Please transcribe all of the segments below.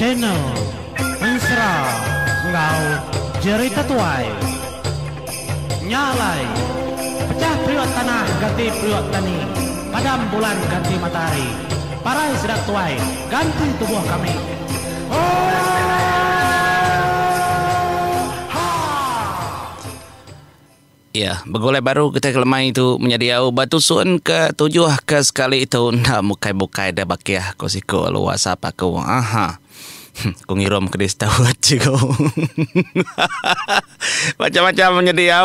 channel Mensra Ngau Jerita Tuai Nyalai Pecah priok tanah ganti priok tani, padam bulan ganti matahari, parai sedak tuai ganti tubuh kami. Ya, begoleh baru kita kelemai itu menjadi batu sun ke-7 ke sekali itu nak mukai-mukai dah bakiah ko siko luas apa ko. Aha. Ko ngirom ke desa tawat ciko. Macam-macam menjadi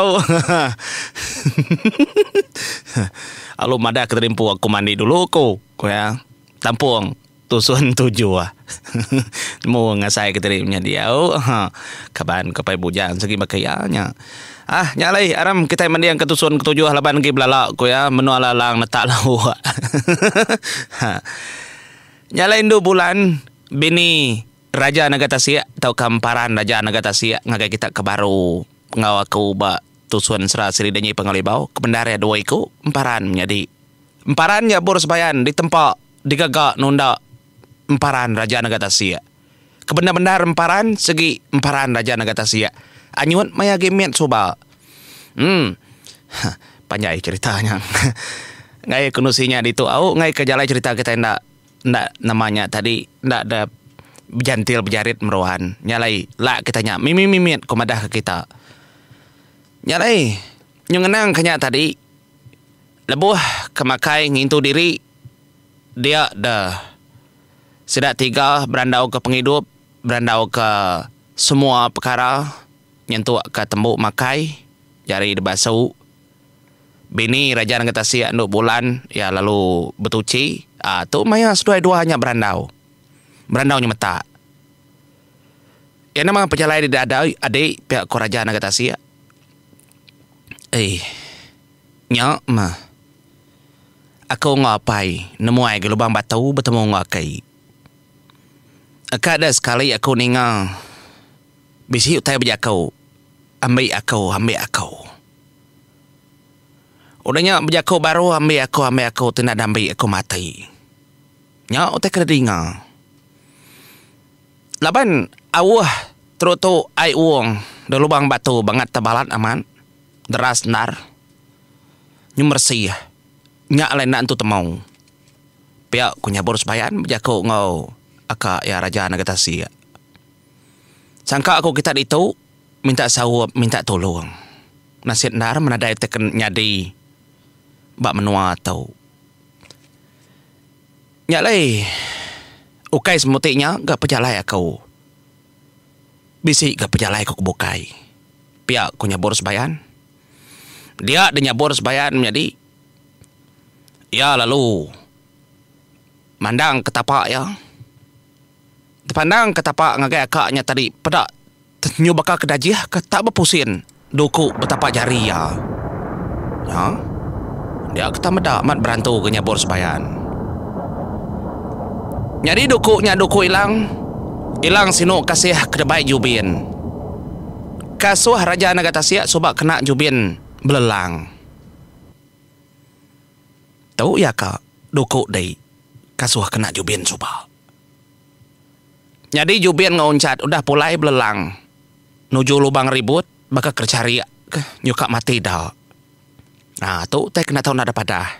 Alu mada keterimpu aku mandi dulu ko ya. Tampung tusun 7 Mau ngasai keterimnya dia kaban kapai bujang segi bakayanya. Nyalai aram kita mandiang ketusun ke-7 laban ki belalak ko ya menu alalang netak lau. Nyalai 2 bulan bini Raja Nagata Siak atau kamparan Raja Nagata Siak ngagai kita ke baru ngawaku ba tusun sera siri danyi pengalibau kebendarnya 2 iku emparan menjadi emparan ya bor sebayan di tempat digagak nunda emparan Raja Nagata Siak kebenar-benar emparan segi emparan Raja Nagata Siak anyun maya gemet coba panjang ceritanya. Ngai kunusinya itu ngai kejalai cerita kita ndak namanya tadi ndak ada bejantil bejarit merohan nyalai lah kita nya mimit komadah ke kita nyalai nyungenang kanya tadi lebuh kemakai ngintu diri dia dah sedak 3 berandau ke penghidup berandau ke semua perkara nyentuh ke tembuk makai jari debasau bini Raja Nagata Siak 2 bulan ya lalu betuci tu maya sedua-dua hanya berandau nyemeta ya nama pejalai di dada adik pihak Raja Nagata Siak nyak mah aku ngapai nemu ai ke lubang batu bertemu ngakai ada sekali aku ningal bisi utai berjakau ambil aku udahnya berjakau baru ambil aku tidak ambil aku mati nyak utai kedingal laban awah terutu ai uang de lubang batu banget tebalat aman deras nar nyumersih nyak lain nak tu temau pihak kunya boros bayan berjakau ngau aka ya Raja Nagata Siak sangka aku kita itu minta sawab minta tolong nasib nar menadai teken nyadi bak menua tau nyalai ukai semutiknya gak pejalai aku bisi gak pejalai aku bukai pihak kunya boros bayan dia denya boros bayan menjadi ya lalu mandang ketapak ya pandang ketapak ngagai akaknya tadi pedak nyubaka kedajiah ke tak berpusin duku betapa jari ya dia kata medak mat berantu kenya boros bayan nyari duku hilang sinu kasih kedebai jubin kasuh Raja Nagata Siak subak kena jubin belelang tahu ya kak duku dai kasuh kena jubin subak jadi jubin ngoncat udah pulai belelang nuju lubang ribut bakal kercari nyuka mati dah. Nah tu teh kena tahu nada pada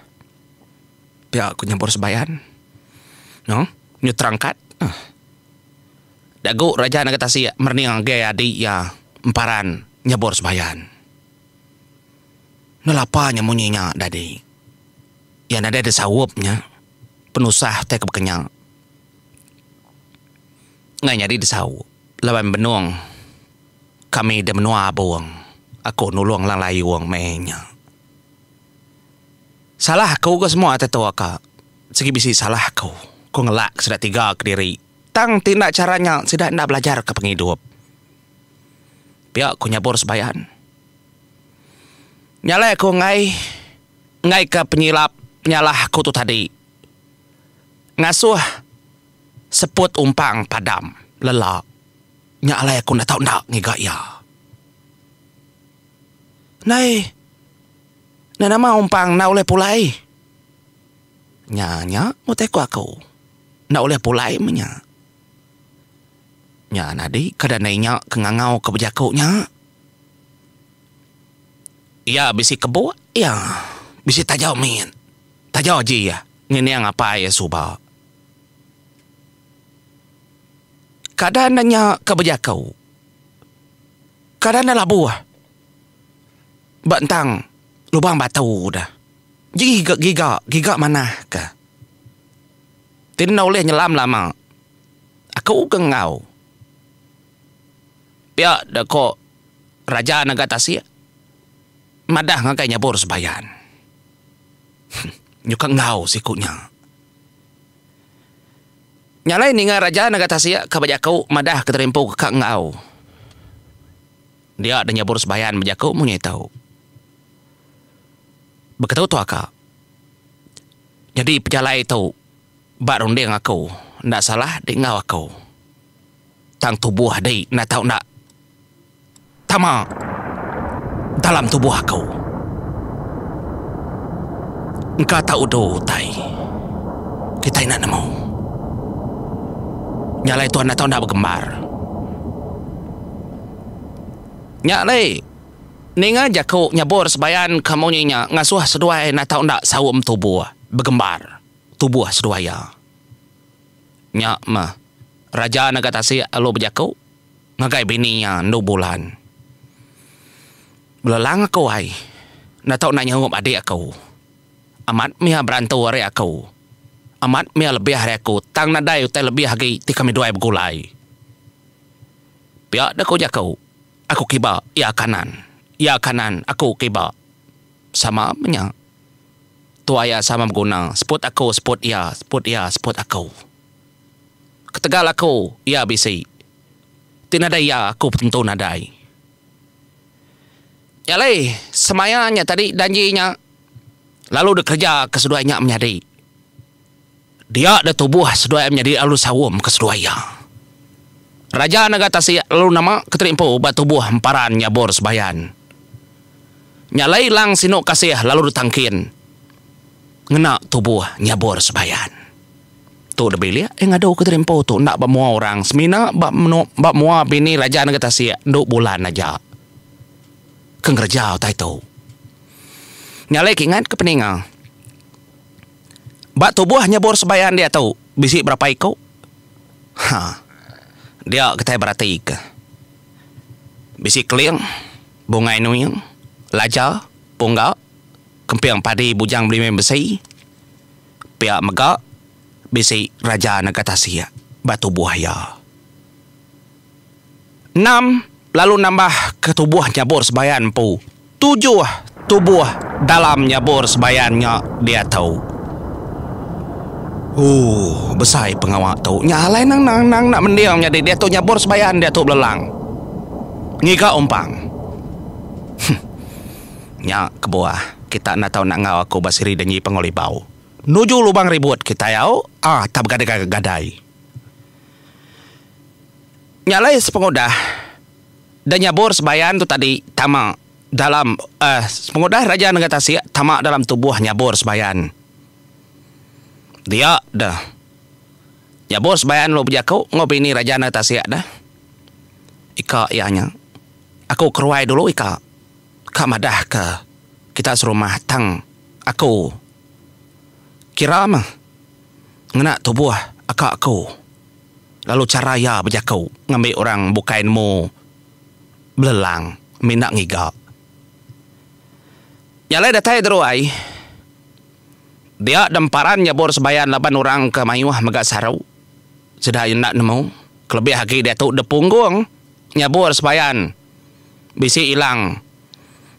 pihak aku nyampur sebayan nyutrangkat dagu Raja Nagata Siak merniang gaya di ya emparan nyabor sebayan nelapanya munyinya dadi ya nada ada sawupnya penusah teh kebekenyang ngai nyadi desau lawan benuang kami dah menua buang aku nulung lang layu wang mehnya salah kau ke semua atau kak segi bisi salah kau ngelak sudah 3 ke diri tang tindak caranya sudah nak belajar ke penghidup pihak ku nyabur sebayan nyalai aku ngai ke penyalah aku tu tadi ngasuh seput umpang padam lelak nyalai aku nak tahu nak ngigak ya nai nama umpang na oleh pulai nyanya muteku aku na oleh pulai menya Nya nadi kadanainya kengangau ke bejakunya. Ya bisi kebo ya bisi tajau min. Tajau ji ya. Ngini yang apa ya suba. Kadananya ke bejakau. Kadana labuah. Bantang lubang batu dah. Giga mana ka? Tinau leh nyelam lama. Aku kengau. Pia dah kok raja negara Tasia. Madah ngakai nyabur sebayan. Nyuka ngau sikunya. Nyalai ninga raja negara Tasia kabajakau madah keterimpu ke ngau. Dia ada nyabur sebayan bajakau munyai tahu. Begitu tu akak. Jadi pejalai tahu. Bak runding aku. Ndak salah di ngau aku. Tang tubuh di nak tahu nak. Tama. Dalam tubuh aku. Engkau tahu do tai. Kita nak nemu. Nyalai tuan nak tahu nak bergembar. Nyalai. Ninga jaku nyabur sebayan kamu nyinya ngasuh seduai nak tahu nak sawum tubuh bergembar tubuh seduaya. Nya mah raja negara Tasia alo berjaku ngagai bininya 2 bulan. Belelang aku ai. Nak tahu nak nyawup adik aku. Amat mia berantu hari aku. Amat mia lebih hari aku. Tang nadai utai lebih lagi ti kami dua bergulai. Pihak dah kau jaku. Aku kiba ya kanan. Ya kanan aku kiba. Sama punya. Tuaya sama berguna. Spot aku, spot ya, spot aku. Ketegal aku, ya bisi. Tinadai ya aku tentu nadai. Ya leh, semayanya tadi janjinya. Lalu bekerja keseduanya menjadi. Dia ada tubuh seduaya menjadi lalu sawum keseduaya. Raja negara Tasia lalu nama keterimpu batu buah emparan nyabur sebayan. Nyalai lang sinuk kasih lalu ditangkin. Ngena tubuh nyabur sebayan. Tu dah belia ada keterimpu tu nak bamua orang semina bak mua bini raja negara Tasia 2 bulan aja. Kengerjau tai tu. Nyalai kingat ke peninga. Bak tubuh nyabur sebayan dia tahu bisi berapa ikut. Dia kata berarti ke. Bisi keling, bungai nuyang, laja, punggak, kempiang padi bujang beli besi, pihak megak, bisi raja negara Tasia, batu buaya. 6, lalu nambah ke tubuh nyabur sebayan pu. 7 tubuh dalam nyabur sebayannya dia tahu. Besar pengawak tu. Nyalai nang nak mendiam jadi dia tu nyabur sebayan dia tu belelang. Ngiga umpang. Nya ke bawah. Kita nak tahu nak ngau aku basiri dan nyi pengolibau. Nuju lubang ribut kita yau. Tak bergadai-gadai. Nyalai sepengodah. Dan nyabur sebayan tu tadi tamak dalam sepengodah raja negara Tasia tamak dalam tubuh nyabur sebayan. Dia dah. Ya bos bayan lo berjaku ngopi ni raja negara Tasia dah. Ika ianya. Aku keruai dulu ika. Kak madah ke. Kita serumah tang. Aku. Kira mah. Ngena tubuh akak aku. Lalu cara ya berjaku. Ngambil orang bukain mu. Belelang. Mindak ngigak. Nyalai datai teruai. Dia demparan nyabur sebayan 8 orang ke mayuah megak sarau. Sudah nak nemu. Kelebih lagi dia tu depunggung. Nyabur sebayan. Bisi hilang.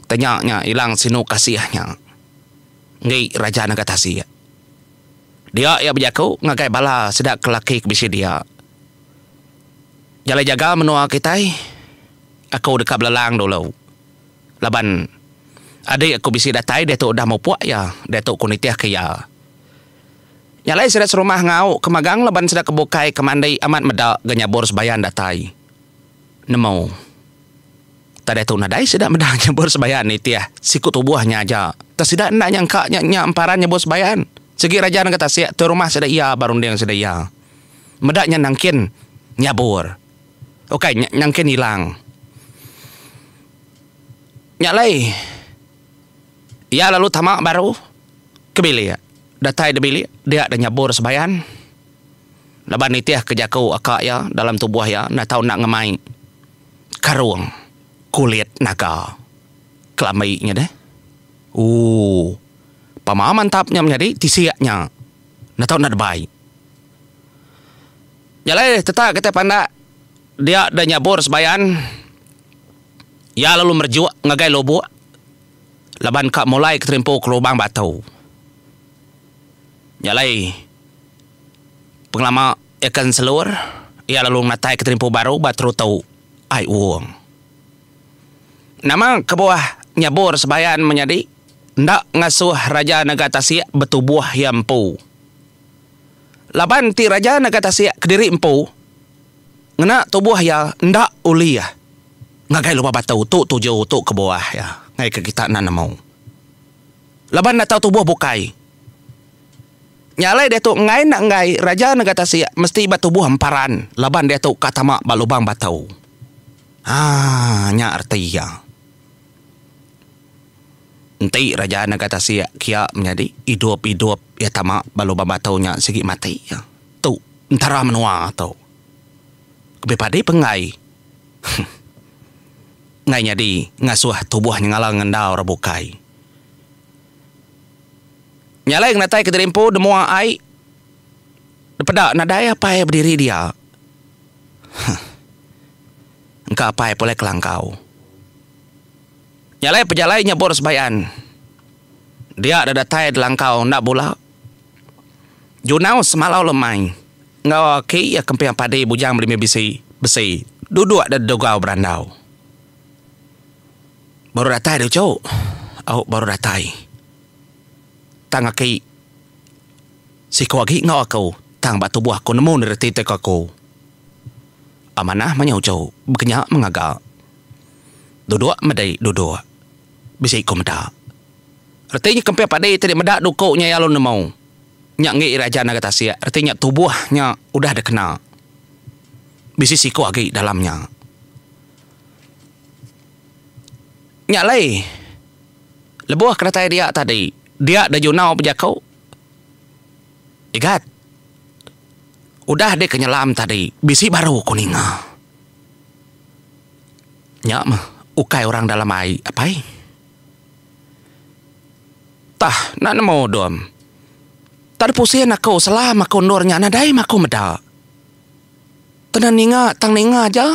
Tanyanya hilang sinu kasihnya. Ngi raja negara Tasia. Dia ya berjaku ngagai bala sedak kelaki ke bisi dia. Jalai jaga menua kita. Aku dekat belelang dulu. Laban adik aku bisi datai dia tu dah mau puak ya. Dia tu kunitiah ke ya. Nyalai sudah serumah ngau kemagang leban sudah kebukai kemandai amat medak genyabur sebayan datai. Nemu. Tadi tu nadai sudah medak nyabur sebayan ni tiah. Sikut tubuhnya aja. Tak sudah nak nyangka emparan nyabur sebayan. Segi raja negara Tasia tu rumah sudah iya barunding sudah iya. Medaknya nangkin nyabur. Okey, nyangkin hilang. Nyalai. Ya lalu tamak baru ke bilik. Datai di bilik, dia ada nyabur sebayan. Laban itiah kejakau akak ya dalam tubuh ya, nak tahu nak ngemai karung kulit naga. Kelaminya deh. Pama mantapnya menjadi tisiaknya. Nak tahu nak baik. Nyalai tetap kita pandak dia ada nyabur sebayan. Ya lalu merjuak ngagai lobuk. Laban kak mulai keterimpu ke lubang batu. Nyalai penglama ikan selur. Ya lalu natai keterimpu baru batru tahu ai uang. Nama ke bawah nyabur sebayan menjadi ndak ngasuh Raja Negara Tasik betubuh yang empu. Laban ti Raja Negara Tasik kediri empu. Ngena tubuh ya ndak uli ya. Ngagai lupa batu tu tujuh tu ke bawah ya. Ngai ke kita nana mau. Laban nak tahu tubuh bukai. Nyalai dia tu ngai nak ngai Raja Negara Tasik mesti batubuh hamparan. Laban dia tu kata mak balubang batu. Nya arti ya. Nanti Raja Negara Tasik kia menjadi hidup-hidup ya tamak balubang batunya segi mati ya. Tu antara menua tu. Kebepadi pengai. Ngai jadi ngasuh tubuhnya ngalang ngendau rabukai. Nyalai natai keterimpu demua ai. Depada nadai apa ya berdiri dia. Engkau apa ya boleh kelangkau. Nyalai pejalai nyabur sebayan. Dia ada datai delangkau nak bola. Junau semalau lemai. Ngau ki ya kempiang padi bujang beli besi. Duduk ada dogau berandau. Baru datai dia cok. Baru datai. Tang aki. Si kau lagi ngau aku. Tang batu buah aku nemu dari titik aku. Amanah menyau cok. Berkenyak mengagak. Duduk medai duduk. Bisa ikut medak. Artinya kempiang padi tadi medak dukuknya ya lo nemu. Nyak ngi Raja Negara Tasik. Artinya tubuhnya udah ada kena. Bisa siku lagi dalamnya. Nyak lay. Lebuh kata dia tadi. Dia ada junau berjakau. Igat. Udah dia kenyelam tadi. Bisi baru kuninga. Nyak mah. Ukai orang dalam air. Apai? Tah. Nak nemu dom. Tadi pusing aku. Selama aku nurnya. Nadai aku medak. Tenan ninga. Tang ninga aja.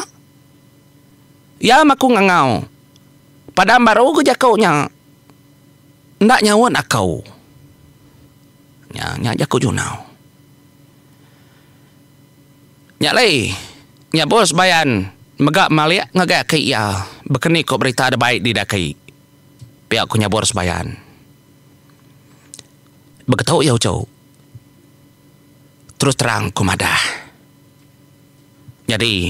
Ya aku ngangau. Padahal baru aku jakaunya. Ndak nyawan aku. Nya jakau junau. Nyak lay. Nyak bos bayan. Megak maliak ngagak ke iya. Bekeni kok berita ada baik di daki. Pihak aku nyabor sebayan. Begetau ya ucau. Terus terang kumadah. Jadi.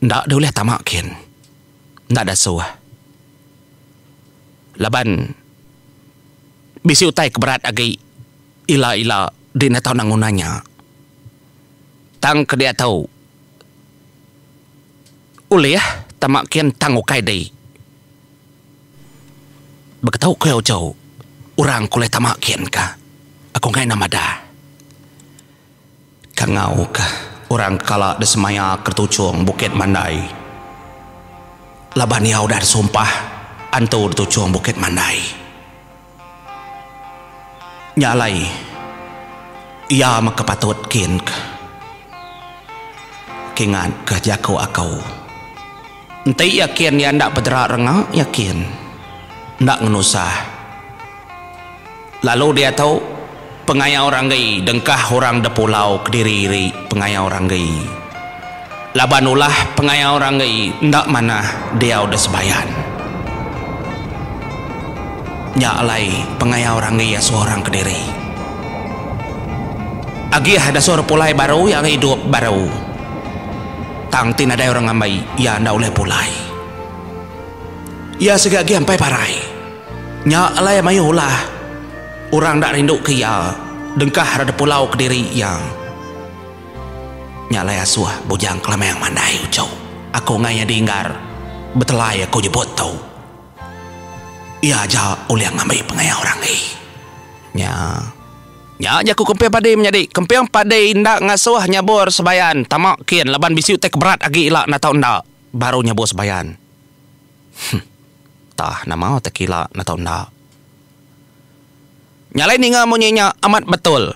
Ndak ada boleh tamakin. Ndak ada suah. Laban. Bisi utai keberat agi. Ila di na tahu nangunanya. Tang ke dia tahu. Uli ya. Tamakin tang ukai day. Begetau kau jauh. Orang kulai tamakin ka. Aku ngai nama dah. Kangau ka. Orang kala desemaya kertucung Bukit Mandai. Laban ya udah disumpah. Antu bertucung Bukit Mandai. Nyalai. Ia makapatut kin. Kingan ke jakau akau. Nanti yakin ya ndak pedera rengah. Yakin. Ndak ngenusah. Lalu dia tahu. Pengaya orang gay. Dengkah orang de pulau Kediri. Pengaya orang gay. Labanulah pengaya orang gay. Ndak mana dia udah sebayan. Nyalai pengaya orang ya seorang Kediri. Agi ada suara pulai baru yang hidup baru. Tang tin ada orang ambai ya ndak oleh pulai. Ya segagi sampai parai. Nyalai mayulah. Orang ndak rindu ke ya. Dengkah ada pulau Kediri yang. Nyalai asuh bujang kelamang mandai ucau. Aku ngaya diinggar. Betelai aku jebot tau. Ia aja uliang ngambil pengaya orang nya aku kempiang padai menjadi kempiang padai indak ngasuh nyabor sebayan tamak kian laban bisi utek berat agi ilak na tau ndak baru nyabor sebayan. Tah nama utek ilak na tau ndak. Nyalai ninga monyenya amat betul.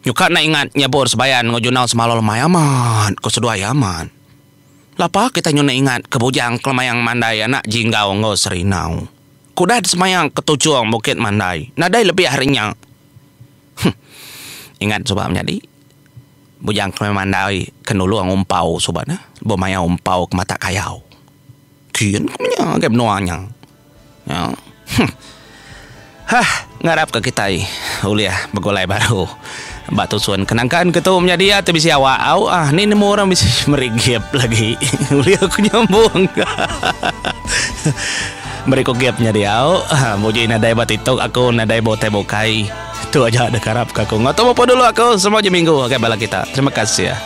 Nyuka na ingat nyabor sebayan ngojunau semalol mayaman ko sedua yaman. Lapa kita nyuna ingat kebujang kelemayang mandai anak jinggau ngo serinau. Kuda semayang ketujuang bukit mandai. Nadai lebih harinya. Ingat sobat menjadi. Bujang kelemayang mandai kenulu ang umpau sobatnya. Bomaya umpau ke mata kayau. Kian kumnya game nuanya. Ya. Ngarap ke kita uliah begolai baru. Batu suan kenangkan ketua menjadi atau bisa awak ni nemu orang bisa merigip lagi. Uliah aku nyambung. Mereka gapnya dia muji nadai batitok aku nadai bote bokai itu aja ada karap aku nggak tahu apa dulu aku semua minggu oke bala kita terima kasih ya.